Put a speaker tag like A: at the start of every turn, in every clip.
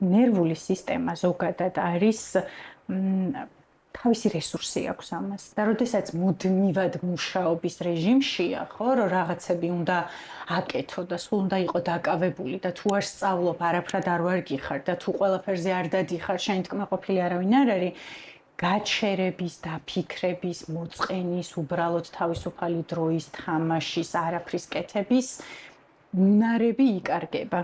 A: ნერვული სისტემა ზოგადად არის თავისი რესურსი აქვს ამას. და როდესაც მუდმივად მუშაობის რეჟიმშია, ხო, რომ რაღაცები უნდა აკეთო და სულ უნდა იყო დაკავებული და თუ არ სწავლობ, არაფრად არ ვარ გიხარ და თუ ყველაფერზე არ დადიხარ, შენი თქმაყოფილი არავინ არ არის, გაჩერების, დაფიქრების, მოწყენის, უბრალოდ თავისუფალი დროის თამაშის, არაფრის კეთების უნარები იკარგება.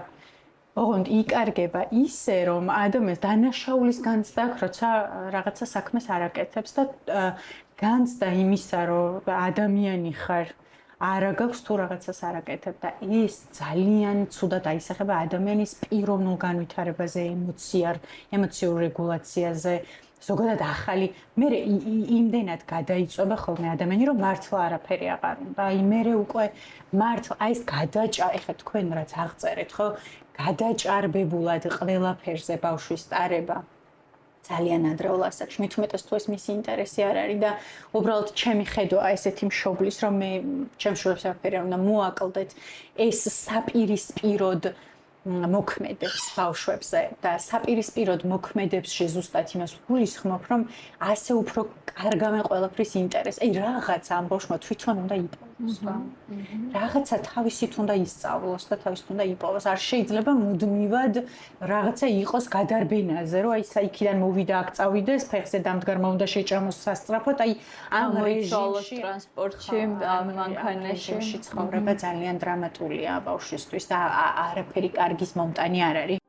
A: ოღონდ იკარგება ისე, რომ ადამიანს დანაშაულის განცდა აქვს, როცა რაღაცა საქმეს არ აკეთებს და განცდა იმისა, რომ ადამიანი ხარ, არა გაქვს თუ რაღაცას არ აკეთებ და ეს ძალიან ცუდად აისახება ადამიანის პიროვნულ განვითარებაზე, ემოციურ რეგულაციაზე. ზოგადად ახალი, მე იმდენად გადაიწვება ხოლმე ადამიანი, რომ მართლა არაფერი აღარ უნდა. აი მე უკვე მართლა აი ეს ეხლა თქვენ რაც აღწერეთ, ხო? გადაჭარბებულად ყველაფერზე ბავშვის ტარება ძალიან ადრეულ ასაკში, მით უმეტეს თუ ეს მისი ინტერესი არ არის და უბრალოდ ჩემი ხედვა ესეთი მშობლის, რომ მე ჩემს შვილებს არაფერი არ უნდა მოაკლდეთ, ეს საპირისპიროდ მოქმედებს ბავშვებზე და საპირისპიროდ მოქმედებში ზუსტად იმას გულისხმობ, რომ ასე უფრო კარგავენ ყველაფრის ინტერესი. აი რაღაცა ამ ბავშვმა თვითონ უნდა იპოვოს. რაღაცა თავისით უნდა ისწავლოს და თავისით უნდა იპოვოს. არ შეიძლება მუდმივად რაღაცა იყოს გადარბენაზე, რომ აი იქიდან მოვიდა, აქ წავიდეს, ფეხზე დამდგარმა უნდა შეჭამოს სასწრაფოდ, აი ამ რეჟიმში
B: ტრანსპორტში, მანქანაში
A: ცხოვრება ძალიან დრამატულია ბავშვისთვის და არაფერი კარგის მომტანი არ არის.